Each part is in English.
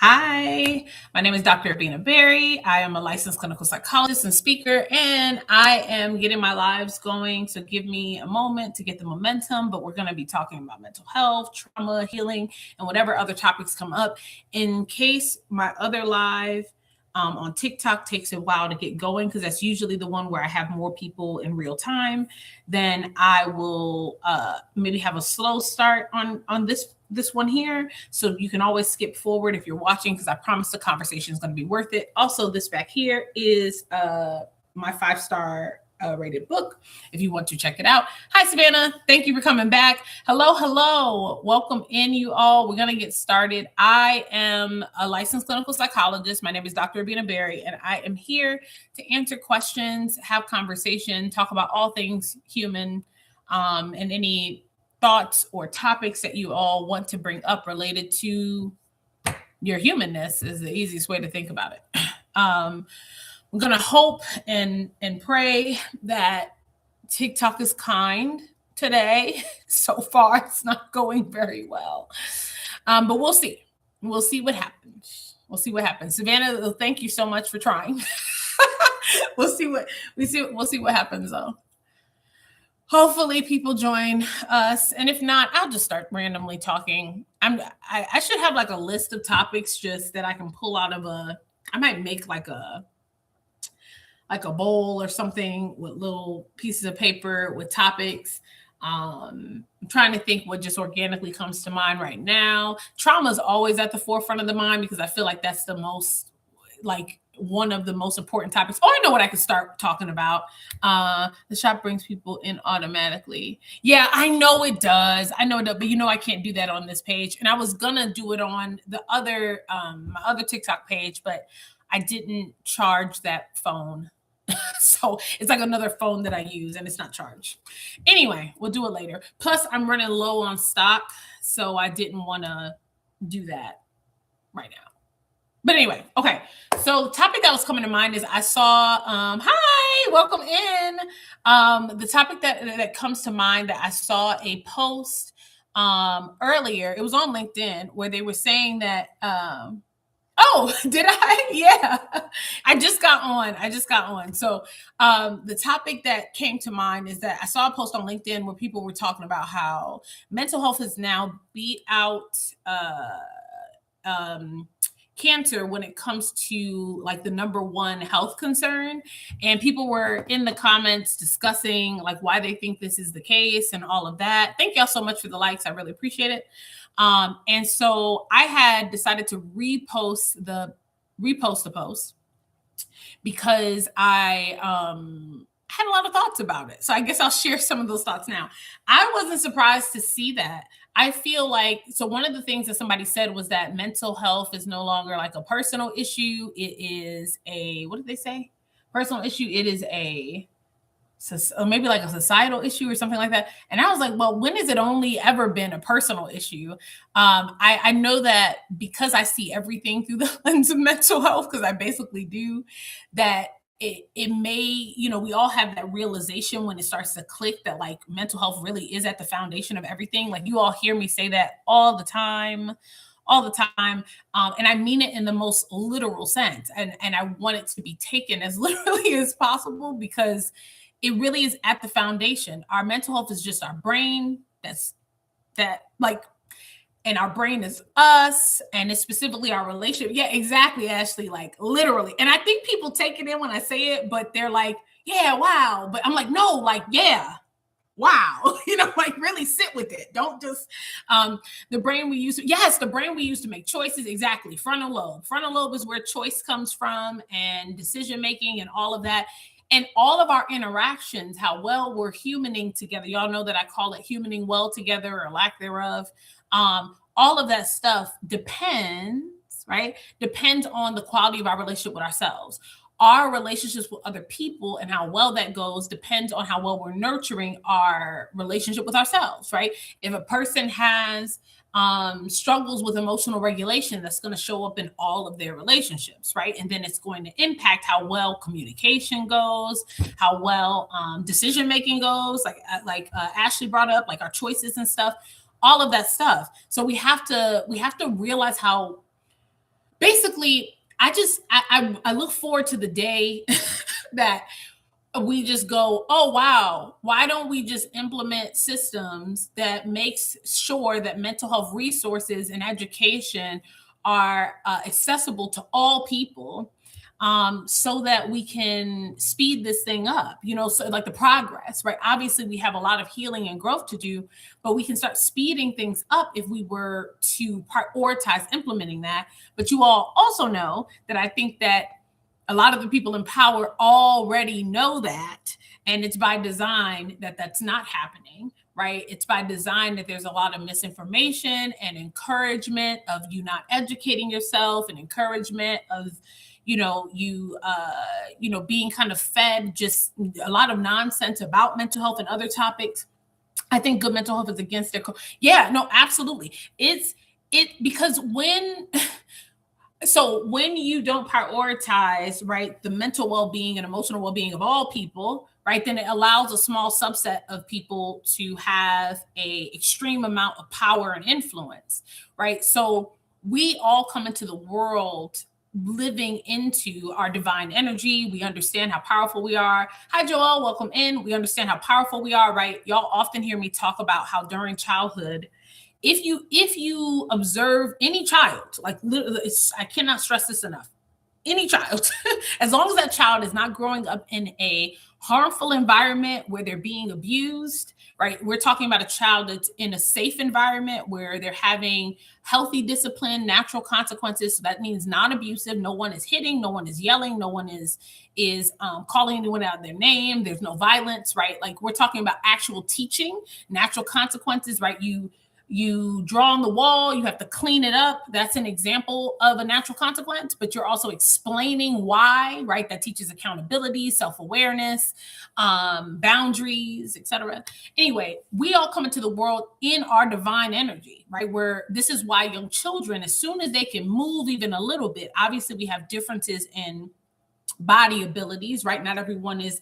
Hi, my name is Dr. Abena Berry. I am a licensed clinical psychologist and speaker, and I am getting my lives going. So give me a moment to get the momentum, but we're going to be talking about mental health, trauma, healing, and whatever other topics come up. In case my other live on TikTok takes a while to get going, because that's usually the one where I have more people in real time, then I will maybe have a slow start on this one here, so you can always skip forward if you're watching, because I promise the conversation is going to be worth it. Also, this back here is my 5-star rated book if you want to check it out. Hi, Savannah. Thank you for coming back. Hello. Welcome in, you all. We're going to get started. I am a licensed clinical psychologist. My name is Dr. Abena Berry, and I am here to answer questions, have conversation, talk about all things human, and any thoughts or topics that you all want to bring up related to your humanness is the easiest way to think about it. I'm going to hope and pray that TikTok is kind today. So far, it's not going very well. But we'll see. We'll see what happens. Savannah, thank you so much for trying. We'll see what happens though. Hopefully people join us. And if not, I'll just start randomly talking. I should have like a list of topics just that I can pull out of I might make like a bowl or something with little pieces of paper with topics. I'm trying to think what just organically comes to mind right now. Trauma is always at the forefront of the mind because I feel like that's the most, like, one of the most important topics. Oh, I know what I could start talking about. The shop brings people in automatically. Yeah, I know it does. But I can't do that on this page. And I was gonna do it on the other, my other TikTok page, but I didn't charge that phone. So it's like another phone that I use and it's not charged. Anyway, we'll do it later. Plus, I'm running low on stock, so I didn't want to do that right now. But anyway, okay. So the topic that was coming to mind is I saw, hi, welcome in. The topic that comes to mind that I saw a post earlier, it was on LinkedIn, where they were saying that, oh, did I? Yeah, I just got on. So the topic that came to mind is that I saw a post on LinkedIn where people were talking about how mental health has now beat out cancer when it comes to like the number one health concern. And people were in the comments discussing like why they think this is the case and all of that. Thank y'all so much for the likes. I really appreciate it. And so I had decided to repost the post because I had a lot of thoughts about it. So I guess I'll share some of those thoughts now. I wasn't surprised to see that. I feel like, so one of the things that somebody said was that mental health is no longer like a personal issue. It is what did they say? Personal issue. It is maybe like a societal issue or something like that. And I was like, well, when has it only ever been a personal issue? I know that because I see everything through the lens of mental health, because I basically do, that it may, we all have that realization when it starts to click that like mental health really is at the foundation of everything. Like you all hear me say that all the time. And I mean it in the most literal sense. And I want it to be taken as literally as possible because it really is at the foundation. Our mental health is just our brain. And our brain is us, and it's specifically our relationship. Yeah, exactly, Ashley, like literally. And I think people take it in when I say it, but they're like, yeah, wow. But I'm like, no, like, yeah, wow. Like really sit with it. Don't just, the brain we use to make choices. Exactly. Frontal lobe is where choice comes from and decision making and all of that. And all of our interactions, how well we're humaning together. Y'all know that I call it humaning well together or lack thereof. All of that stuff depends on the quality of our relationship with ourselves. Our relationships with other people and how well that goes depends on how well we're nurturing our relationship with ourselves, right? If a person has struggles with emotional regulation, that's going to show up in all of their relationships, right? And then it's going to impact how well communication goes, how well decision making goes, like Ashley brought up, like our choices and stuff, all of that stuff. So we have to realize how basically, I look forward to the day that we just go, oh wow, why don't we just implement systems that makes sure that mental health resources and education are accessible to all people, so that we can speed this thing up, so like the progress, right? Obviously we have a lot of healing and growth to do, but we can start speeding things up if we were to prioritize implementing that. But you all also know that I think that a lot of the people in power already know that, and it's by design that that's not happening, right? It's by design that there's a lot of misinformation and encouragement of you not educating yourself, and encouragement of being kind of fed just a lot of nonsense about mental health and other topics. I think good mental health is against their yeah, no, absolutely. Because when you don't prioritize, right, the mental well-being and emotional well-being of all people, right, then it allows a small subset of people to have a extreme amount of power and influence, right? So we all come into the world living into our divine energy. We understand how powerful we are. Hi, Joel, welcome in. We understand how powerful we are, right? Y'all often hear me talk about how during childhood, if you observe any child, like literally, I cannot stress this enough, any child, as long as that child is not growing up in a harmful environment where they're being abused, right? We're talking about a child that's in a safe environment where they're having healthy discipline, natural consequences. So that means non-abusive. No one is hitting, no one is yelling, no one is calling anyone out their name. There's no violence, right? Like we're talking about actual teaching, natural consequences, right? You draw on the wall, you have to clean it up. That's an example of a natural consequence, but you're also explaining why, right? That teaches accountability, self-awareness, boundaries, etc. Anyway, we all come into the world in our divine energy, right? Where this is why young children, as soon as they can move even a little bit, obviously we have differences in body abilities, right? Not everyone has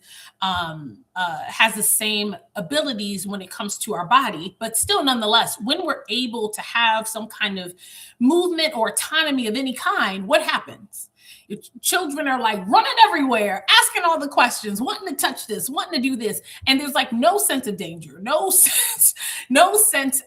the same abilities when it comes to our body, but still, nonetheless, when we're able to have some kind of movement or autonomy of any kind, what happens? Your children are like running everywhere, asking all the questions, wanting to touch this, wanting to do this, and there's like no sense of danger, no sense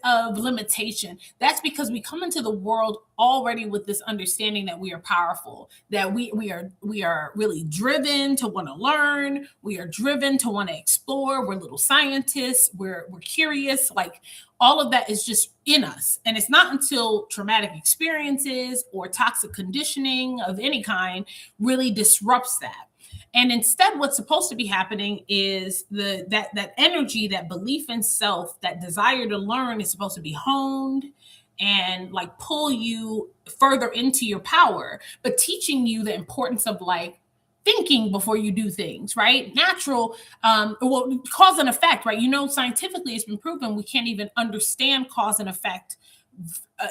of limitation. That's because we come into the world already with this understanding that we are powerful, that we are really driven to want to learn, we are driven to want to explore, we're little scientists, we're curious, like all of that is just in us. And it's not until traumatic experiences or toxic conditioning of any kind really disrupts that. And instead, what's supposed to be happening is that energy, that belief in self, that desire to learn is supposed to be honed and like pull you further into your power, but teaching you the importance of like thinking before you do things, right? Natural, cause and effect, right? Scientifically it's been proven we can't even understand cause and effect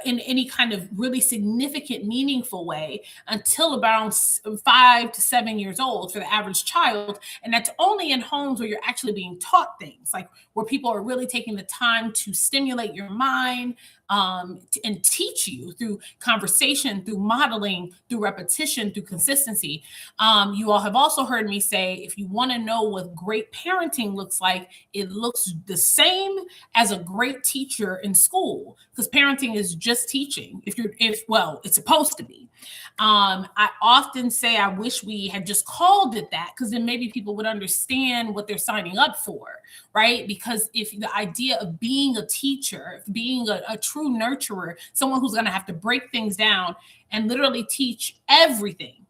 in any kind of really significant, meaningful way until about 5 to 7 years old for the average child. And that's only in homes where you're actually being taught things, like where people are really taking the time to stimulate your mind, and teach you through conversation, through modeling, through repetition, through consistency. You all have also heard me say, if you want to know what great parenting looks like, it looks the same as a great teacher in school, because parenting is just teaching. It's supposed to be. I often say I wish we had just called it that, because then maybe people would understand what they're signing up for, right? Because if the idea of being a teacher, being a true nurturer, someone who's going to have to break things down and literally teach everything,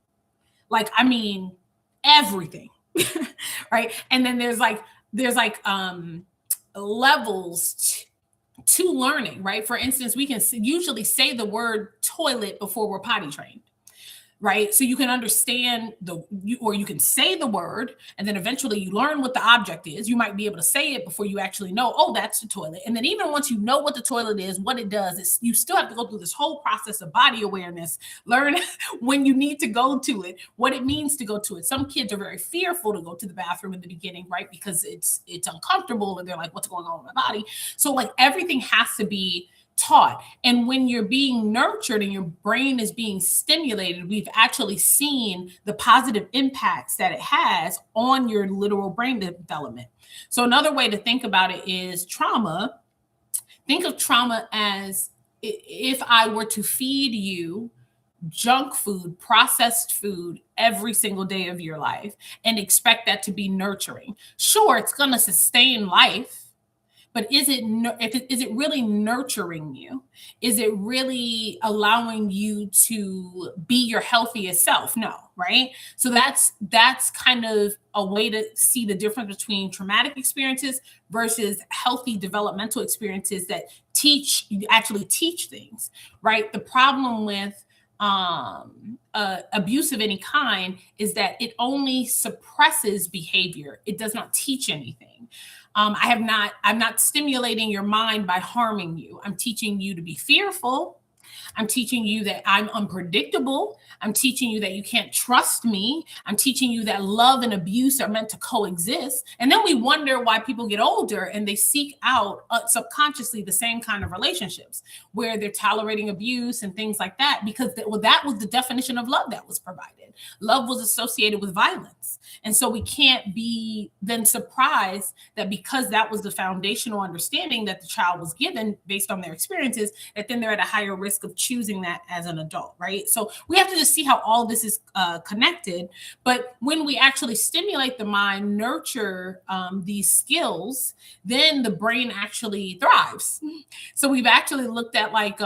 like, I mean, everything, right? And then there's levels to learning, right? For instance, we can usually say the word toilet before we're potty trained, right? So you can understand you can say the word, and then eventually you learn what the object is. You might be able to say it before you actually know, oh, that's the toilet. And then even once you know what the toilet is, what it does, you still have to go through this whole process of body awareness, learn when you need to go to it, what it means to go to it. Some kids are very fearful to go to the bathroom in the beginning, right? Because it's uncomfortable and they're like, what's going on with my body? So like everything has to be taught. And when you're being nurtured and your brain is being stimulated, we've actually seen the positive impacts that it has on your literal brain development. So another way to think about it is trauma. Think of trauma as if I were to feed you junk food, processed food every single day of your life and expect that to be nurturing. Sure, it's going to sustain life, but is it really nurturing you? Is it really allowing you to be your healthiest self? No, right? So that's kind of a way to see the difference between traumatic experiences versus healthy developmental experiences that actually teach things, right? The problem with abuse of any kind is that it only suppresses behavior. It does not teach anything. I'm not stimulating your mind by harming you. I'm teaching you to be fearful. I'm teaching you that I'm unpredictable. I'm teaching you that you can't trust me. I'm teaching you that love and abuse are meant to coexist. And then we wonder why people get older and they seek out subconsciously the same kind of relationships where they're tolerating abuse and things like that, because that was the definition of love that was provided. Love was associated with violence. And so we can't be then surprised that because that was the foundational understanding that the child was given based on their experiences, that then they're at a higher risk of choosing that as an adult, right? So we have to just see how all this is connected. But when we actually stimulate the mind, nurture these skills, then the brain actually thrives. So we've actually looked at like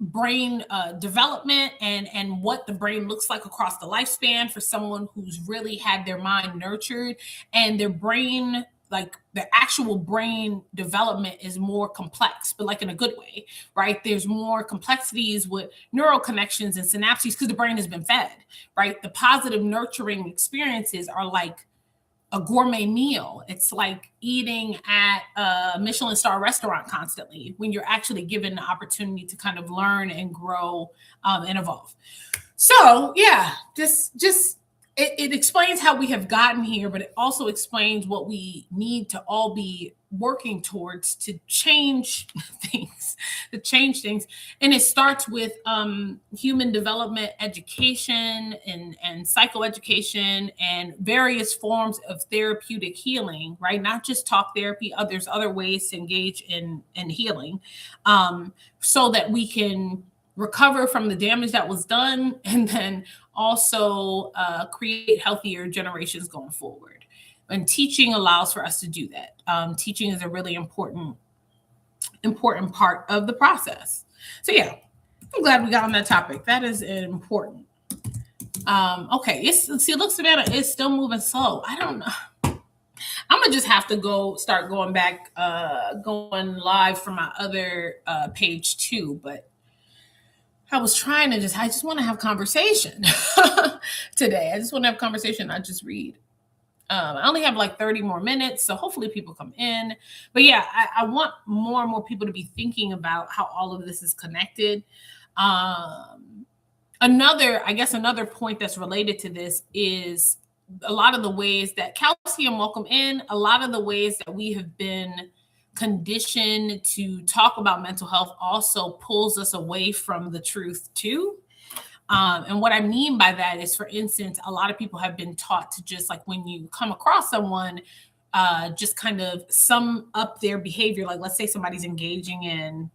brain development and what the brain looks like across the lifespan for someone who's really had their mind nurtured, and their brain, like the actual brain development, is more complex, but like in a good way, right? There's more complexities with neural connections and synapses because the brain has been fed, right? The positive nurturing experiences are like a gourmet meal. It's like eating at a Michelin star restaurant constantly when you're actually given the opportunity to kind of learn and grow and evolve. So yeah, just it explains how we have gotten here, but it also explains what we need to all be working towards to change things, And it starts with human development education and psychoeducation and various forms of therapeutic healing, right? Not just talk therapy. There's other ways to engage in healing, so that we can recover from the damage that was done, and then also create healthier generations going forward. And teaching allows for us to do that. Teaching is a really important part of the process. So yeah, I'm glad we got on that topic. That is important. Okay, look, Savannah, it's still moving slow. I don't know. I'm gonna just have to start going back, going live from my other page too, but I was trying to I just want to have conversation today. I just want to have conversation, not just read. I only have like 30 more minutes, so hopefully people come in. But yeah, I want more and more people to be thinking about how all of this is connected. Another point that's related to this is a lot of the ways that calcium, welcome in, a lot of the ways that we have been conditioned to talk about mental health also pulls us away from the truth too. And what I mean by that is, for instance, a lot of people have been taught to just like when you come across someone, just kind of sum up their behavior. Like, let's say somebody's engaging in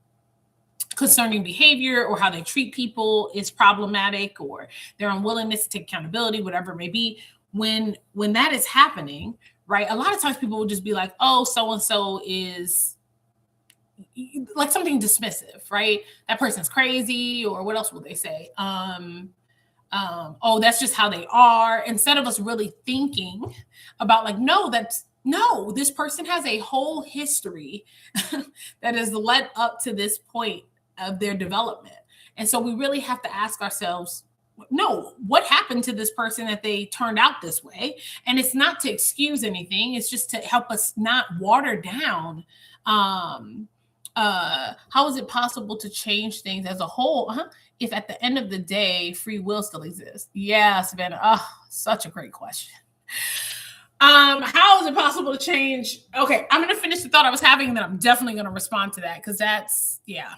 concerning behavior, or how they treat people is problematic, or their unwillingness to take accountability, whatever it may be. When that is happening, right? A lot of times people will just be like, oh, so-and-so is like something dismissive, right? That person's crazy, or what else will they say? Oh, that's just how they are. Instead of us really thinking about like, no, this person has a whole history that has led up to this point of their development. And so we really have to ask ourselves, no, what happened to this person that they turned out this way? And it's not to excuse anything. It's just to help us not water down. How is it possible to change things as a whole if at the end of the day, free will still exists? Yeah, Savannah. Oh, such a great question. How is it possible to change? Okay, I'm gonna finish the thought I was having, and then I'm definitely gonna respond to that because that's yeah.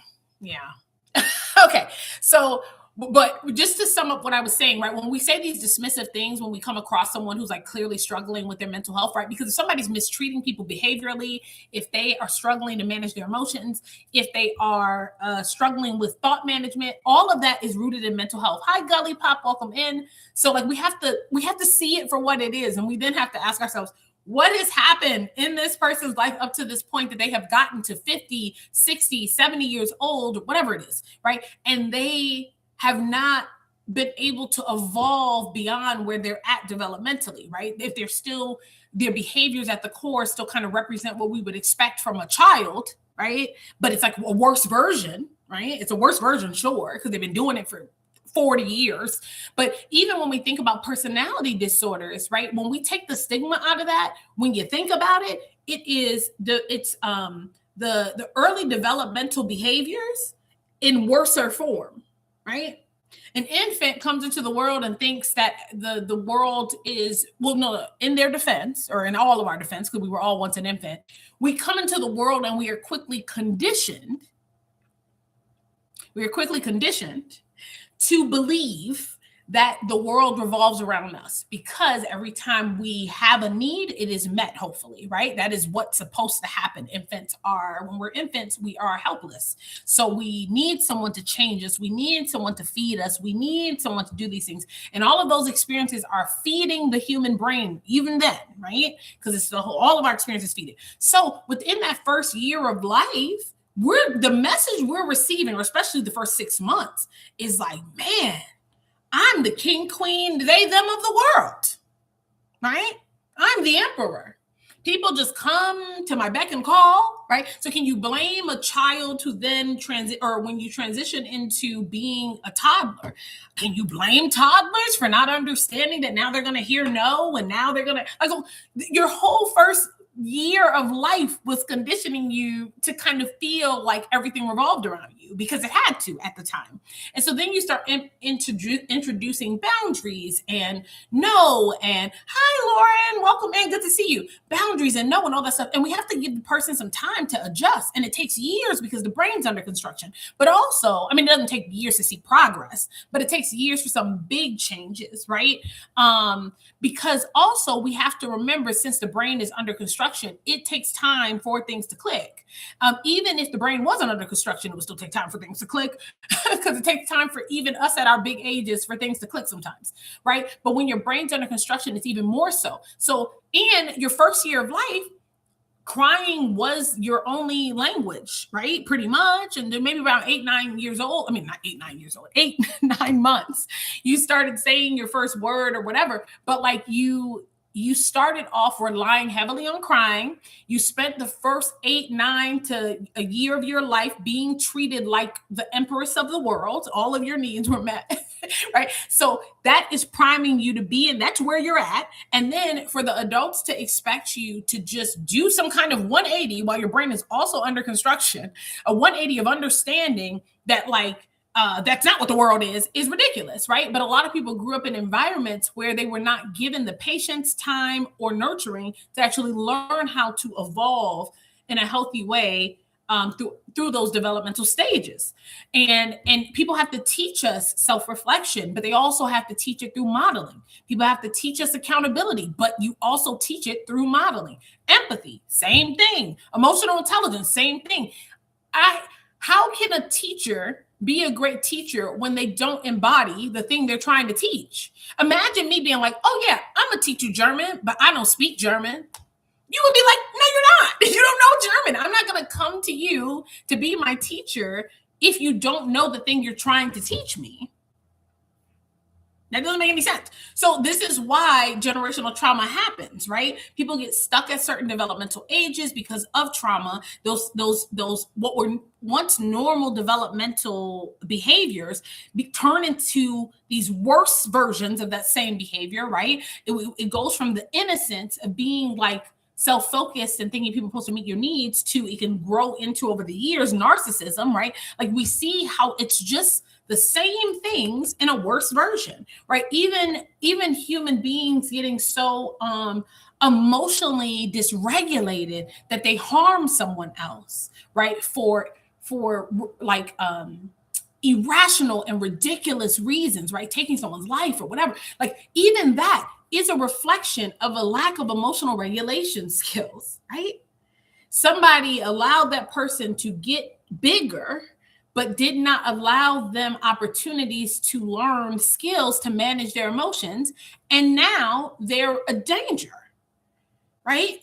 Okay, so but just to sum up what I was saying, right? When we say these dismissive things, when we come across someone who's like clearly struggling with their mental health, right? Because if somebody's mistreating people behaviorally, if they are struggling to manage their emotions, if they are struggling with thought management, all of that is rooted in mental health. Hi, Gully Pop, welcome in. So like we have to see it for what it is, and we then have to ask ourselves, what has happened in this person's life up to this point that they have gotten to 50, 60, 70 years old, whatever it is, right? And they have not been able to evolve beyond where they're at developmentally, right? If they're still, their behaviors at the core still kind of represent what we would expect from a child, right? But it's like a worse version, right? It's a worse version, sure, because they've been doing it for 40 years. But even when we think about personality disorders, right? When we take the stigma out of that, when you think about it, it's the early developmental behaviors in worser form, right? An infant comes into the world and thinks that the world is, well, no, in their defense, or in all of our defense, because we were all once an infant, we come into the world and we are quickly conditioned to believe that the world revolves around us, because every time we have a need, it is met, hopefully, right? That is what's supposed to happen. When we're infants, we are helpless. So we need someone to change us. We need someone to feed us. We need someone to do these things. And all of those experiences are feeding the human brain, even then, right? Because it's all of our experiences feed it. So within that first year of life, the message we're receiving, or especially the first 6 months, is like, man, I'm the king, queen, they, them of the world, right? I'm the emperor. People just come to my beck and call, right? So can you blame a child who then when you transition into being a toddler, can you blame toddlers for not understanding that now they're going to hear no, and now they're going to, your whole first year of life was conditioning you to kind of feel like everything revolved around you because it had to at the time. And so then you start introducing boundaries and no, and hi, Lauren, welcome in, good to see you. Boundaries and no and all that stuff. And we have to give the person some time to adjust. And it takes years because the brain's under construction. But also, I mean, it doesn't take years to see progress, but it takes years for some big changes, right? Because also we have to remember, since the brain is under construction, it takes time for things to click. Even if the brain wasn't under construction, it would still take time for things to click, because it takes time for even us at our big ages for things to click sometimes, right? But when your brain's under construction, it's even more so. So in your first year of life, crying was your only language, right? Pretty much. And then maybe around 8, 9 years old, I mean, not 8, 9 years old, 8, 9 months, you started saying your first word or whatever. But like you started off relying heavily on crying. You spent the first 8, 9 to a year of your life being treated like the empress of the world. All of your needs were met, right? So that is priming you to be, and that's where you're at. And then for the adults to expect you to just do some kind of 180 while your brain is also under construction, a 180 of understanding that that's not what the world is ridiculous, right? But a lot of people grew up in environments where they were not given the patience, time, or nurturing to actually learn how to evolve in a healthy way through those developmental stages. And people have to teach us self-reflection, but they also have to teach it through modeling. People have to teach us accountability, but you also teach it through modeling. Empathy, same thing. Emotional intelligence, same thing. How can a teacher be a great teacher when they don't embody the thing they're trying to teach? Imagine me being like, oh yeah, I'm gonna teach you German, but I don't speak German. You would be like, no, you're not. You don't know German. I'm not gonna come to you to be my teacher if you don't know the thing you're trying to teach me. That doesn't make any sense. So this is why generational trauma happens, right? People get stuck at certain developmental ages because of trauma. Those what were once normal developmental behaviors turn into these worse versions of that same behavior, right? It goes from the innocence of being like self-focused and thinking people are supposed to meet your needs to it can grow into, over the years, narcissism, right? Like we see how it's just the same things in a worse version, right? Even human beings getting so emotionally dysregulated that they harm someone else, right? For like irrational and ridiculous reasons, right? Taking someone's life or whatever. Like even that is a reflection of a lack of emotional regulation skills, right? Somebody allowed that person to get bigger, but did not allow them opportunities to learn skills to manage their emotions. And now they're a danger, right?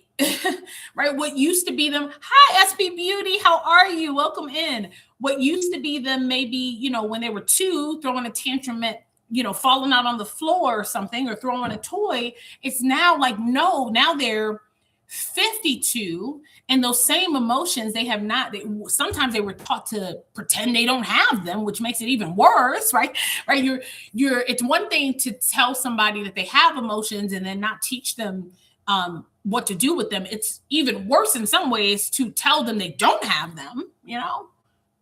Right? What used to be them, hi, SB Beauty, how are you? Welcome in. What used to be them, maybe, when they were 2, throwing a tantrum at, falling out on the floor or something, or throwing a toy, it's now like, no, now they're 52, and those same emotions they have not, sometimes they were taught to pretend they don't have them, which makes it even worse, right? It's one thing to tell somebody that they have emotions and then not teach them what to do with them. It's even worse in some ways to tell them they don't have them,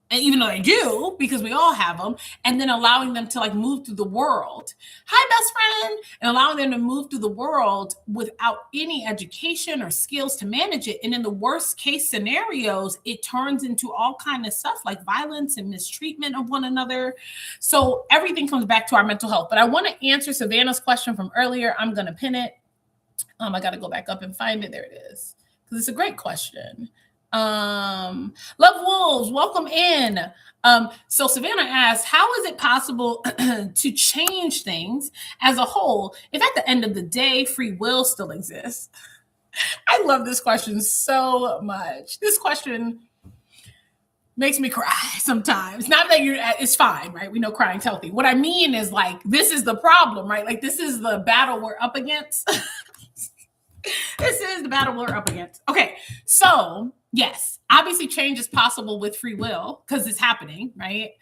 and even though they do, because we all have them, and then allowing them to like move through the world. Hi, best friend. And allowing them to move through the world without any education or skills to manage it. And in the worst case scenarios, it turns into all kind of stuff like violence and mistreatment of one another. So everything comes back to our mental health. But I want to answer Savannah's question from earlier. I'm going to pin it. I got to go back up and find it. There it is. Because it's a great question. Love Wolves, welcome in. So Savannah asked, how is it possible to change things as a whole if at the end of the day, free will still exists? I love this question so much. This question makes me cry sometimes. Not that it's fine, right? We know crying's healthy. What I mean is like, this is the problem, right? Like this is the battle we're up against. This is the battle we're up against. Okay, so yes, obviously change is possible with free will because it's happening, right?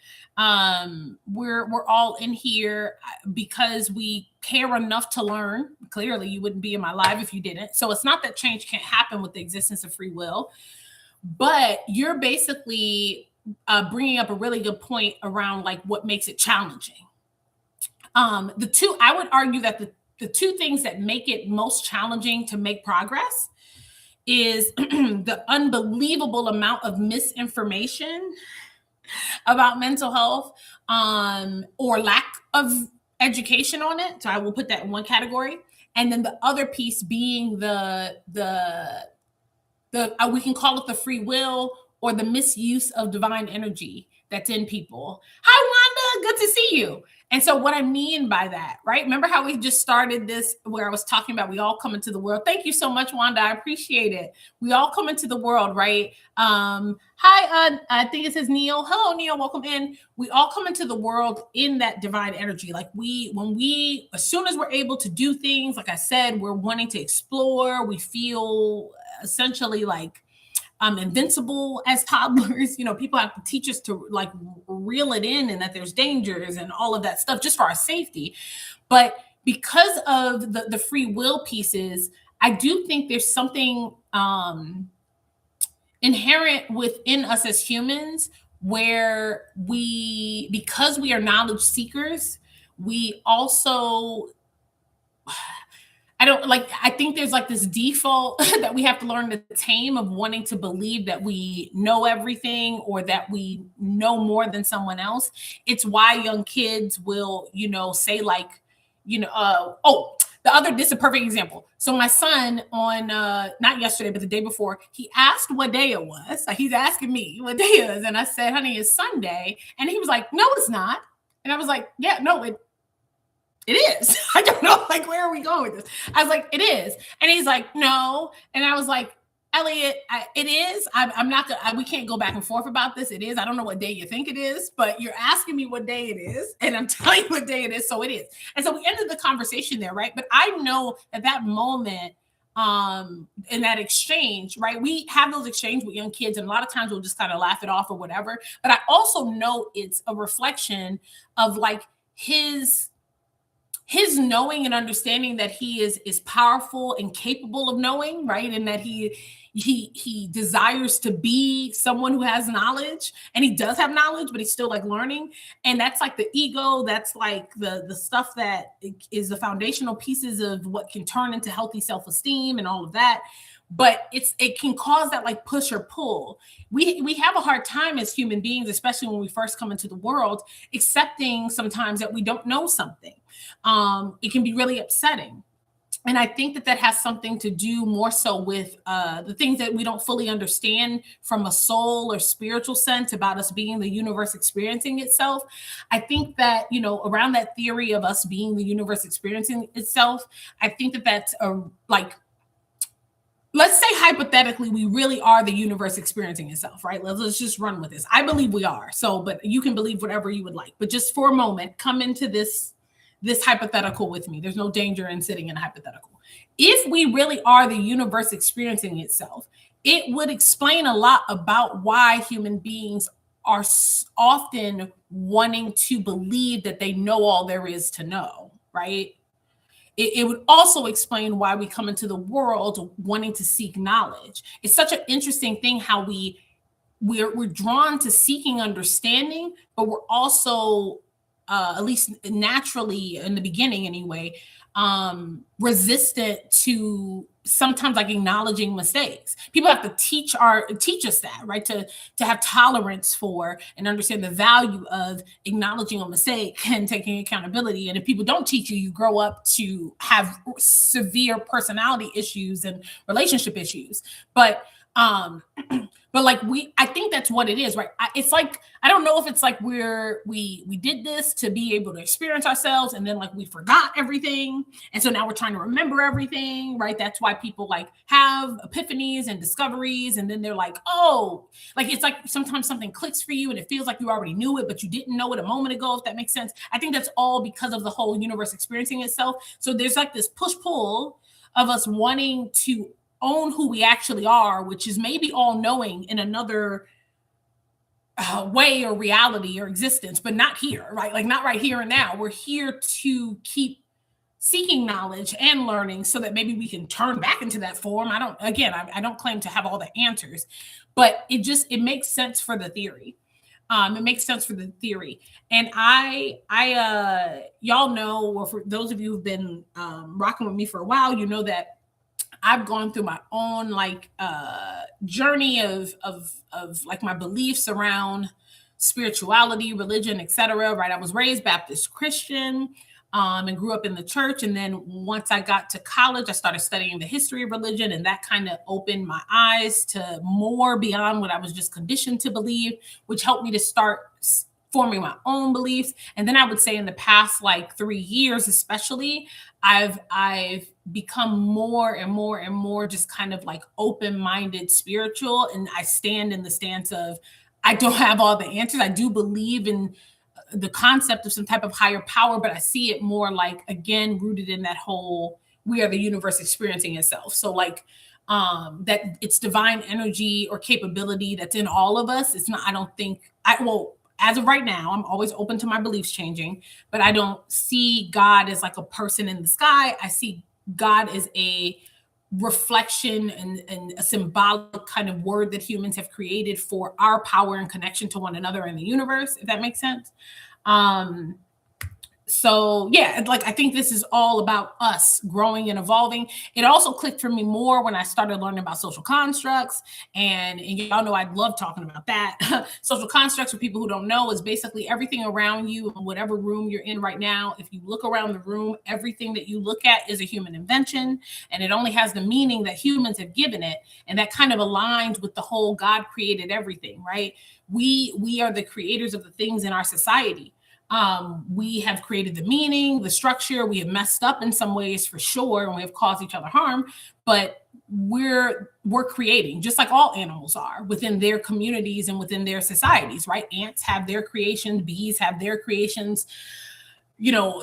We're all in here because we care enough to learn. Clearly, you wouldn't be in my life if you didn't. So it's not that change can't happen with the existence of free will, but you're basically bringing up a really good point around like what makes it challenging. I would argue that the 2 things that make it most challenging to make progress is the unbelievable amount of misinformation about mental health, or lack of education on it. So I will put that in one category. And then the other piece being the we can call it the free will or the misuse of divine energy that's in people. Hi, Wanda, good to see you. And so what I mean by that, right? Remember how we just started this where I was talking about we all come into the world. Thank you so much, Wanda. I appreciate it. We all come into the world, right? Hi, I think it says Neil. Hello, Neil. Welcome in. We all come into the world in that divine energy. Like as soon as we're able to do things, like I said, we're wanting to explore. We feel essentially like invincible as toddlers. People have to teach us to like reel it in and that there's dangers and all of that stuff just for our safety. But because of the free will pieces, I do think there's something inherent within us as humans where because we are knowledge seekers, we also I think there's like this default that we have to learn to tame of wanting to believe that we know everything or that we know more than someone else. It's why young kids will, say like, this is a perfect example. So my son on, not yesterday, but the day before, he asked what day it was. Like he's asking me what day it is. And I said, honey, it's Sunday. And he was like, no, it's not. And I was like, yeah, no, it is. I don't know, like, where are we going with this? I was like, it is. And he's like, no. And I was like, Elliot, it is. I'm not gonna, we can't go back and forth about this. It is. I don't know what day you think it is, but you're asking me what day it is. And I'm telling you what day it is. So it is. And so we ended the conversation there, right? But I know at that moment, in that exchange, right? We have those exchanges with young kids, and a lot of times we'll just kind of laugh it off or whatever. But I also know it's a reflection of like his knowing and understanding that he is powerful and capable of knowing, right? And that he he desires to be someone who has knowledge, and he does have knowledge, but he's still like learning. And that's like the ego. That's like the stuff that is the foundational pieces of what can turn into healthy self-esteem and all of that. But it can cause that like push or pull. We have a hard time as human beings, especially when we first come into the world, accepting sometimes that we don't know something. It can be really upsetting. And I think that has something to do more so with the things that we don't fully understand from a soul or spiritual sense about us being the universe experiencing itself. I think that, around that theory of us being the universe experiencing itself, I think that that's let's say hypothetically, we really are the universe experiencing itself, right? Let's just run with this. I believe we are. So, but you can believe whatever you would like. But just for a moment, come into this hypothetical with me. There's no danger in sitting in a hypothetical. If we really are the universe experiencing itself, it would explain a lot about why human beings are often wanting to believe that they know all there is to know, right? It would also explain why we come into the world wanting to seek knowledge. It's such an interesting thing how we're drawn to seeking understanding, but we're also at least naturally in the beginning anyway, resistant to sometimes like acknowledging mistakes. People have to teach us that, right? To have tolerance for and understand the value of acknowledging a mistake and taking accountability. And if people don't teach you, you grow up to have severe personality issues and relationship issues. But like I think that's what it is, right? It's like, I don't know if it's like we did this to be able to experience ourselves, and then like we forgot everything, and so now we're trying to remember everything, right? That's why people like have epiphanies and discoveries, and then they're like, oh, like it's like sometimes something clicks for you, and it feels like you already knew it, but you didn't know it a moment ago. If that makes sense, I think that's all because of the whole universe experiencing itself. So there's like this push pull of us wanting to own who we actually are, which is maybe all knowing in another way or reality or existence, but not here, right? Like not right here and now. We're here to keep seeking knowledge and learning so that maybe we can turn back into that form. I don't claim to have all the answers, but it makes sense for the theory. It makes sense for the theory. And y'all know, or for those of you who've been rocking with me for a while, you know that I've gone through my own journey of like my beliefs around spirituality, religion, etc. Right? I was raised Baptist Christian and grew up in the church. And then once I got to college, I started studying the history of religion, and that kind of opened my eyes to more beyond what I was just conditioned to believe, which helped me to start forming my own beliefs. And then I would say in the past 3 years, especially, I've become more and more and more just kind of like open-minded spiritual. And I stand in the stance of, I don't have all the answers. I do believe in the concept of some type of higher power, but I see it more like, again, rooted in that whole, we are the universe experiencing itself. So that it's divine energy or capability that's in all of us. It's not, as of right now, I'm always open to my beliefs changing, but I don't see God as like a person in the sky. I see God as a reflection and a symbolic kind of word that humans have created for our power and connection to one another in the universe, if that makes sense. So yeah, I think this is all about us growing and evolving. It also clicked for me more when I started learning about social constructs, and y'all know I love talking about that. Social constructs, for people who don't know, is basically everything around you, whatever room you're in right now. If you look around the room, everything that you look at is a human invention, and it only has the meaning that humans have given it. And that kind of aligns with the whole God created everything, right? We are the creators of the things in our society. We have created the meaning, the structure. We have messed up in some ways for sure, and we have caused each other harm, but we're creating, just like all animals are, within their communities and within their societies, right? Ants have their creations, bees have their creations,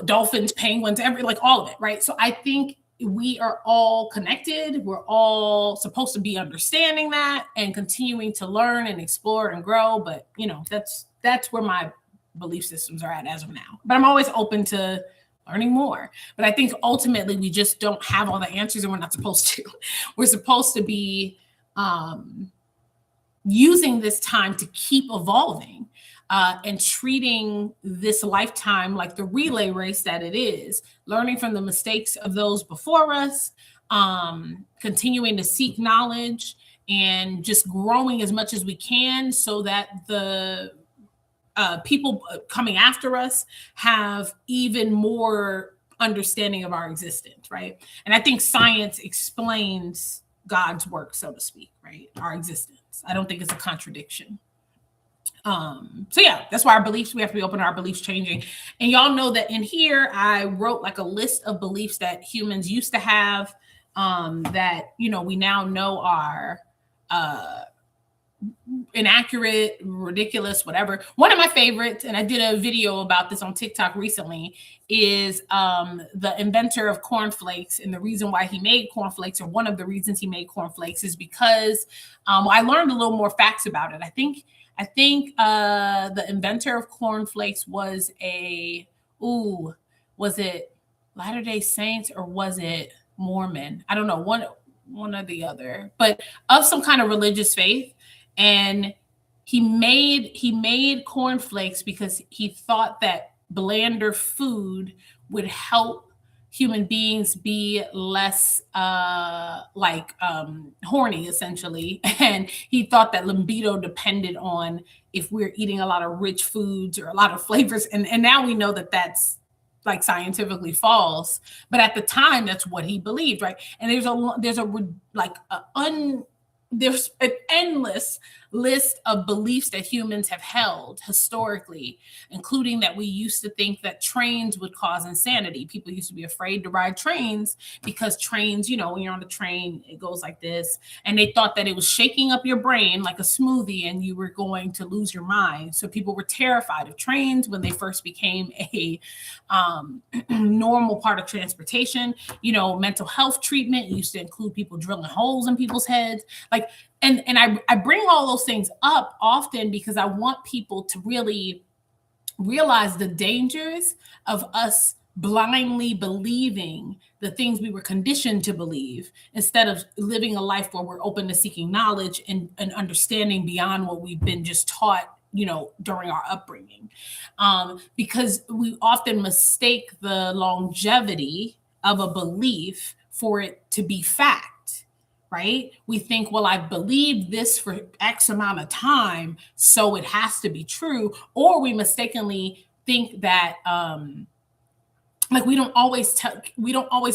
dolphins, penguins, all of it, right? So I think we are all connected. We're all supposed to be understanding that and continuing to learn and explore and grow. But that's where my belief systems are at as of now. But I'm always open to learning more. But I think ultimately we just don't have all the answers, and we're not supposed to. We're supposed to be using this time to keep evolving, and treating this lifetime like the relay race that it is, learning from the mistakes of those before us, continuing to seek knowledge, and just growing as much as we can so that the people coming after us have even more understanding of our existence, right? And I think science explains God's work, so to speak, right? Our existence. I don't think it's a contradiction. So yeah, that's why our beliefs, we have to be open to our beliefs changing. And y'all know that in here, I wrote like a list of beliefs that humans used to have, that, you know, we now know are inaccurate, ridiculous, whatever. One of my favorites, and I did a video about this on TikTok recently, is the inventor of cornflakes. And the reason why he made cornflakes, or one of the reasons he made cornflakes, is because I learned a little more facts about it. I think the inventor of cornflakes was was it Latter-day Saints or was it Mormon? I don't know, one or the other, but of some kind of religious faith. And he made cornflakes because he thought that blander food would help human beings be less horny, essentially. And he thought that libido depended on if we're eating a lot of rich foods or a lot of flavors. And now we know that that's like scientifically false, but at the time that's what he believed, right? And there's an endless list of beliefs that humans have held historically, including that we used to think that trains would cause insanity. People used to be afraid to ride trains because trains, you know, when you're on the train, it goes like this. And they thought that it was shaking up your brain like a smoothie and you were going to lose your mind. So people were terrified of trains when they first became a normal part of transportation. You know, mental health treatment used to include people drilling holes in people's heads. Like, and I bring all those things up often because I want people to really realize the dangers of us blindly believing the things we were conditioned to believe, instead of living a life where we're open to seeking knowledge and understanding beyond what we've been just taught, you know, during our upbringing. Because we often mistake the longevity of a belief for it to be fact. Right? We think, well, I believed this for X amount of time, so it has to be true. Or we mistakenly think that, like we don't always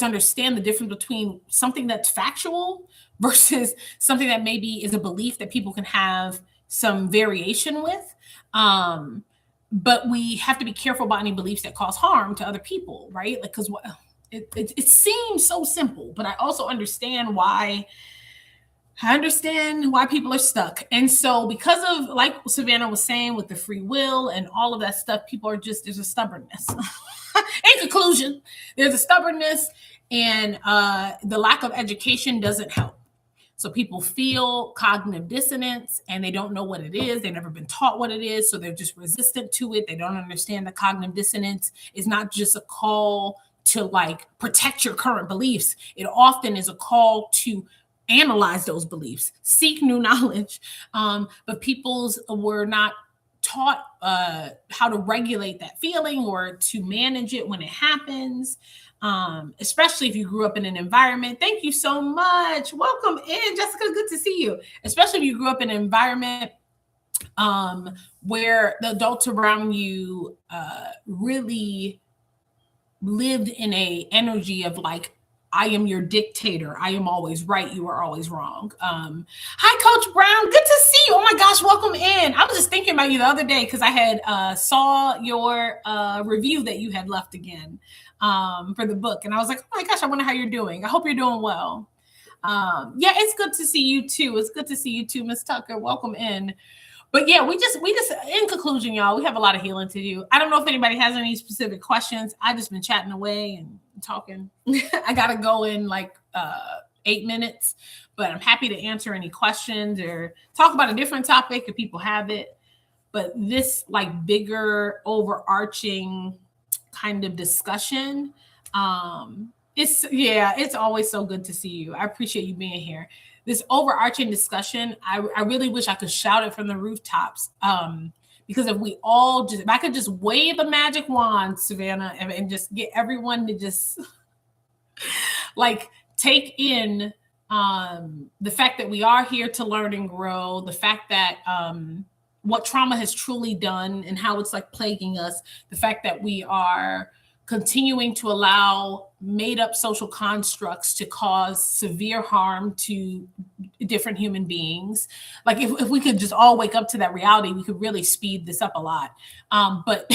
understand the difference between something that's factual versus something that maybe is a belief that people can have some variation with. But we have to be careful about any beliefs that cause harm to other people, right? Like, because it seems so simple, but I also understand why people are stuck. And so because of, like Savannah was saying, with the free will and all of that stuff, people are just, there's a stubbornness. In conclusion, there's a stubbornness, and the lack of education doesn't help. So people feel cognitive dissonance and they don't know what it is. They've never been taught what it is. So they're just resistant to it. They don't understand that cognitive dissonance is not just a call to like protect your current beliefs. It often is a call to analyze those beliefs, seek new knowledge. But people's were not taught how to regulate that feeling or to manage it when it happens. Especially if you grew up in an environment. Thank you so much. Welcome in, Jessica. Good to see you. Especially if you grew up in an environment where the adults around you really lived in a energy of like, I am your dictator. I am always right. You are always wrong. Hi, Coach Brown. Good to see you. Oh my gosh, welcome in. I was just thinking about you the other day because I had saw your review that you had left again for the book. And I was like, oh my gosh, I wonder how you're doing. I hope you're doing well. Yeah, it's good to see you too. It's good to see you too, Miss Tucker. Welcome in. But yeah, we just in conclusion, y'all, we have a lot of healing to do. I don't know if anybody has any specific questions. I just been chatting away and talking. I gotta go in like 8 minutes, but I'm happy to answer any questions or talk about a different topic if people have it. But this like bigger overarching kind of discussion, it's always so good to see you. I appreciate you being here. this overarching discussion, I really wish I could shout it from the rooftops. Because if I could just wave a magic wand, Savannah, and just get everyone to just like take in the fact that we are here to learn and grow, the fact that what trauma has truly done and how it's like plaguing us, the fact that we are continuing to allow made up social constructs to cause severe harm to different human beings. Like if we could just all wake up to that reality, we could really speed this up a lot. But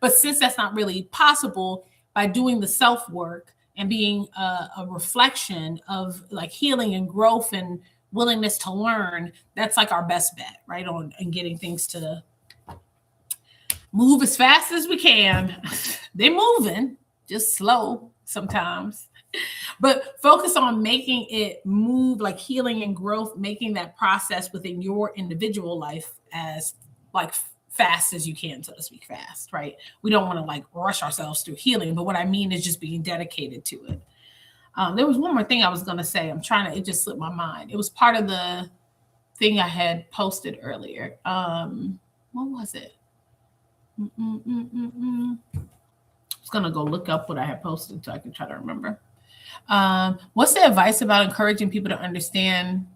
but since that's not really possible, by doing the self work and being a reflection of like healing and growth and willingness to learn, that's like our best bet, right? On and getting things to move as fast as we can. They're moving, just slow sometimes. But focus on making it move, like healing and growth, making that process within your individual life as like fast as you can, so to speak, fast, right? We don't want to like rush ourselves through healing, but what I mean is just being dedicated to it. There was one more thing I was going to say. It just slipped my mind. It was part of the thing I had posted earlier. What was it? I was going to go look up what I had posted so I can try to remember. What's the advice about encouraging people to understand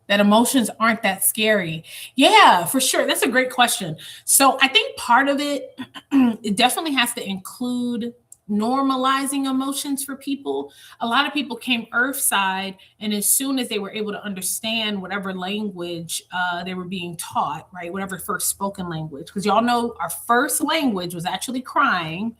that emotions aren't that scary? Yeah, for sure. That's a great question. So I think part of it, it definitely has to include normalizing emotions for people. A lot of people came earthside, and as soon as they were able to understand whatever language they were being taught, right, whatever first spoken language, because y'all know our first language was actually crying,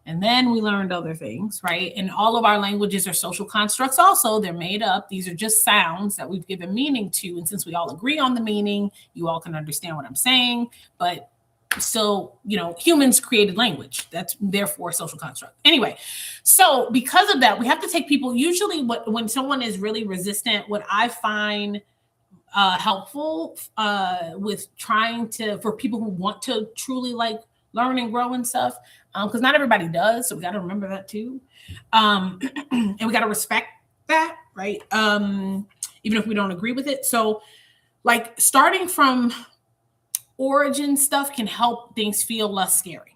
and then we learned other things, right? And all of our languages are social constructs also. They're made up. These are just sounds that we've given meaning to. And since we all agree on the meaning, you all can understand what I'm saying. But still, humans created language. That's therefore a social construct. Anyway, so because of that, we have to take people, usually when someone is really resistant, what I find helpful with for people who want to truly like learn and grow and stuff, because not everybody does. So we got to remember that too. And we got to respect that, right? Even if we don't agree with it. So like starting from origin stuff can help things feel less scary.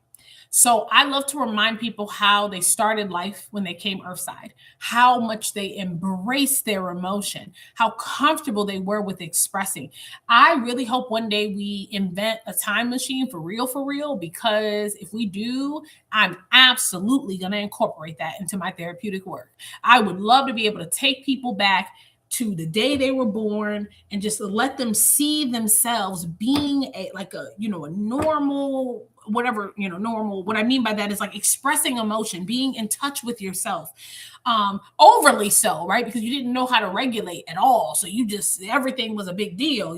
So I love to remind people how they started life when they came earthside, how much they embraced their emotion, how comfortable they were with expressing. I really hope one day we invent a time machine for real, because if we do, I'm absolutely going to incorporate that into my therapeutic work. I would love to be able to take people back to the day they were born and just let them see themselves being a normal, whatever, normal. What I mean by that is like expressing emotion, being in touch with yourself, overly so, right? Because you didn't know how to regulate at all. So everything was a big deal.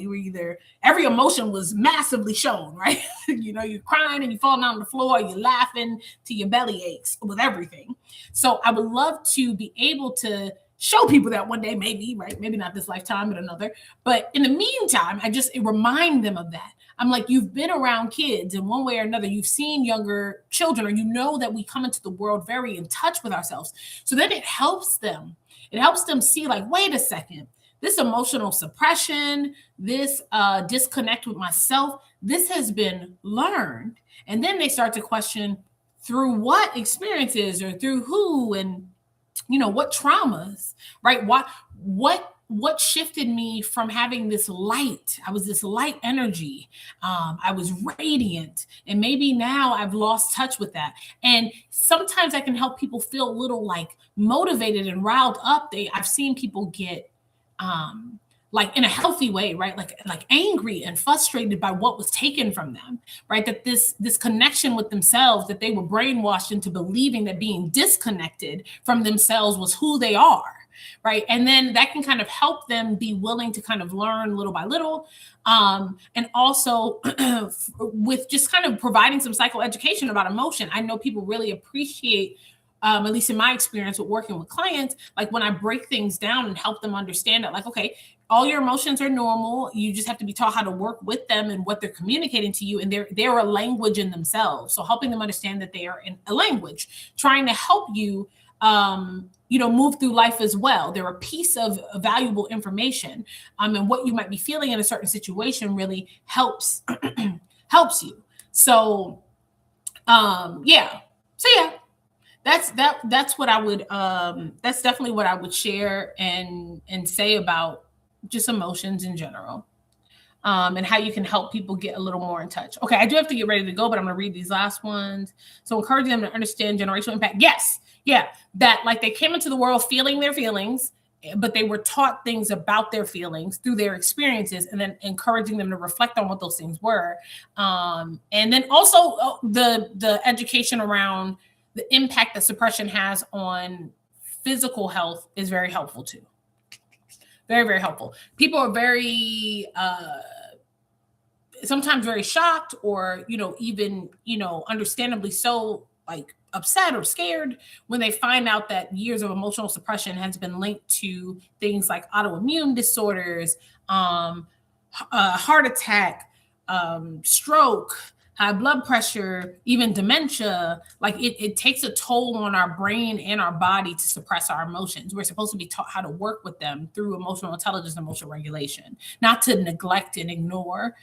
Every emotion was massively shown, right? You're crying and you're falling on the floor, you're laughing till your belly aches with everything. So I would love to be able to show people that one day, maybe, right? Maybe not this lifetime, but another. But in the meantime, I just remind them of that. I'm like, you've been around kids in one way or another. You've seen younger children, or that we come into the world very in touch with ourselves. So then it helps them. It helps them see like, wait a second, this emotional suppression, this disconnect with myself, this has been learned. And then they start to question through what experiences or through who and what traumas, right? What shifted me from having this light? I was this light energy. I was radiant. And maybe now I've lost touch with that. And sometimes I can help people feel a little like motivated and riled up. I've seen people get like in a healthy way, right? Like angry and frustrated by what was taken from them, right? That this connection with themselves, that they were brainwashed into believing that being disconnected from themselves was who they are, right? And then that can kind of help them be willing to kind of learn little by little. And also with just kind of providing some psychoeducation about emotion. I know people really appreciate at least in my experience with working with clients, like when I break things down and help them understand that, like, okay, all your emotions are normal. You just have to be taught how to work with them and what they're communicating to you. And they're a language in themselves. So helping them understand that they are in a language, trying to help you move through life as well. They're a piece of valuable information. And what you might be feeling in a certain situation really helps helps you. So yeah. So yeah, that's what I would that's definitely what I would share and say about just emotions in general. And how you can help people get a little more in touch. Okay, I do have to get ready to go, but I'm going to read these last ones. So, encouraging them to understand generational impact. Yes, yeah, that like they came into the world feeling their feelings, but they were taught things about their feelings through their experiences, and then encouraging them to reflect on what those things were. And then also the education around the impact that suppression has on physical health is very helpful too. Very, very helpful. People are very sometimes very shocked, or even understandably so, like upset or scared when they find out that years of emotional suppression has been linked to things like autoimmune disorders, heart attack, stroke, high blood pressure, even dementia. Like it takes a toll on our brain and our body to suppress our emotions. We're supposed to be taught how to work with them through emotional intelligence and emotional regulation, not to neglect and ignore.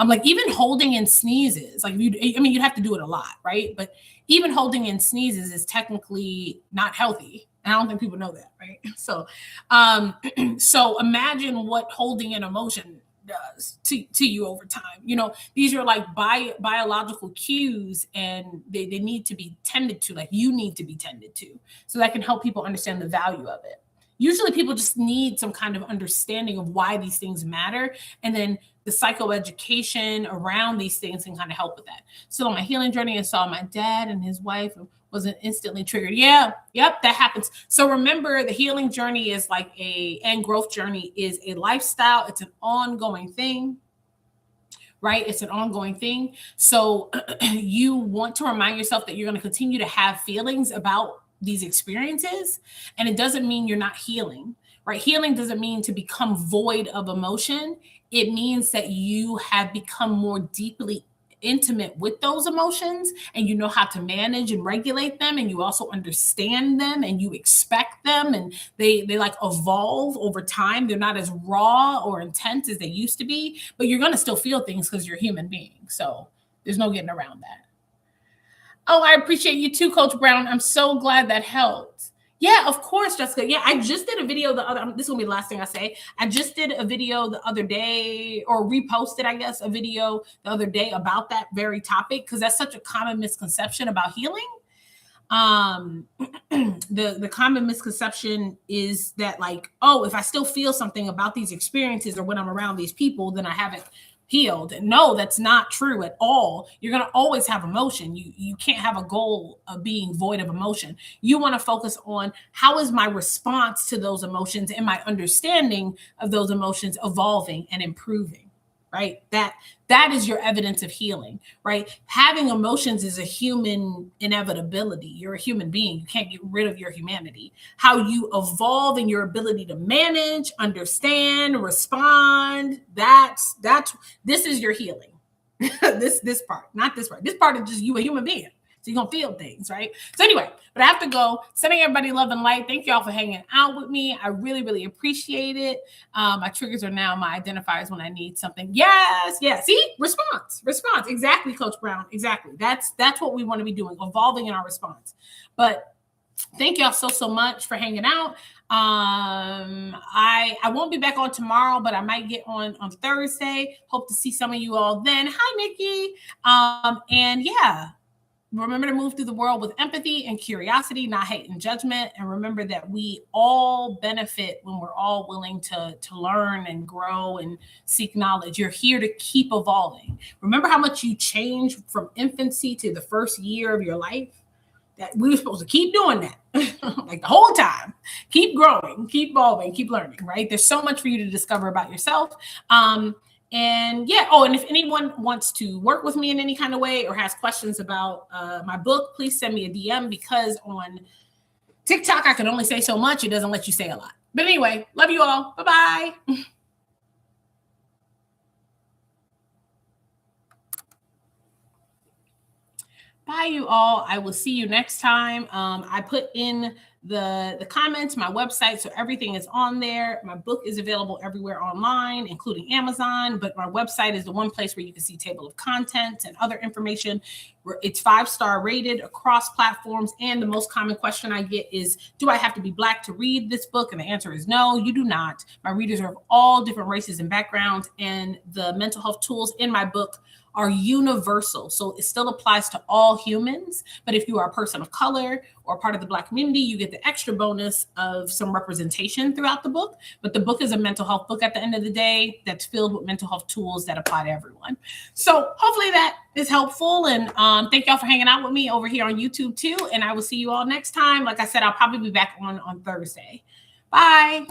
Like even holding in sneezes, like you'd have to do it a lot, right? But even holding in sneezes is technically not healthy. And I don't think people know that, right? So, so imagine what holding an emotion does to you over time. These are like biological cues, and they need to be tended to, like you need to be tended to, so that can help people understand the value of it. Usually people just need some kind of understanding of why these things matter, and then the psychoeducation around these things can kind of help with that. So on my healing journey, I saw my dad and his wife wasn't instantly triggered. Yeah, yep, that happens. So remember, the healing journey is and growth journey is a lifestyle. It's an ongoing thing, right? It's an ongoing thing. So you want to remind yourself that you're going to continue to have feelings about these experiences. And it doesn't mean you're not healing, right? Healing doesn't mean to become void of emotion. It means that you have become more deeply intimate with those emotions, and you know how to manage and regulate them, and you also understand them, and you expect them, and they like evolve over time. They're not as raw or intense as they used to be, but you're going to still feel things because you're a human being. So there's no getting around that. Oh, I appreciate you too, Coach Brown. I'm so glad that helped. Yeah, of course, Jessica. Yeah, I just did a video this will be the last thing I say. I just did a video the other day, or reposted, I guess, a video the other day about that very topic, because that's such a common misconception about healing. The common misconception is that, like, oh, if I still feel something about these experiences or when I'm around these people, then I haven't healed. No, that's not true at all. You're going to always have emotion. You can't have a goal of being void of emotion. You want to focus on how is my response to those emotions and my understanding of those emotions evolving and improving, right? That is your evidence of healing, right? Having emotions is a human inevitability. You're a human being. You can't get rid of your humanity. How you evolve in your ability to manage, understand, respond, this is your healing. this part, not this part. This part is just you, a human being. So you're going to feel things, right? So anyway, but I have to go. Sending everybody love and light. Thank you all for hanging out with me. I really, really appreciate it. My triggers are now my identifiers when I need something. Yes. See? Response. Exactly, Coach Brown. Exactly. That's what we want to be doing, evolving in our response. But thank y'all so much for hanging out. I won't be back on tomorrow, but I might get on Thursday. Hope to see some of you all then. Hi, Nikki. And yeah, remember to move through the world with empathy and curiosity, not hate and judgment. And remember that we all benefit when we're all willing to learn and grow and seek knowledge. You're here to keep evolving. Remember how much you change from infancy to the first year of your life? That we were supposed to keep doing that like the whole time. Keep growing, keep evolving, keep learning, right? There's so much for you to discover about yourself. And yeah, and if anyone wants to work with me in any kind of way or has questions about my book, please send me a DM, because on TikTok, I can only say so much. It doesn't let you say a lot. But anyway, love you all. Bye-bye. Bye, you all. I will see you next time. I put in the comments, my website. So everything is on there. My book is available everywhere online, including Amazon, but my website is the one place where you can see table of contents and other information. It's 5-star rated across platforms. And the most common question I get is, do I have to be Black to read this book? And the answer is no, you do not. My readers are of all different races and backgrounds, and the mental health tools in my book are universal. So it still applies to all humans. But if you are a person of color or part of the Black community, you get the extra bonus of some representation throughout the book. But the book is a mental health book at the end of the day that's filled with mental health tools that apply to everyone. So hopefully that is helpful. And thank y'all for hanging out with me over here on YouTube too. And I will see you all next time. Like I said, I'll probably be back on Thursday. Bye.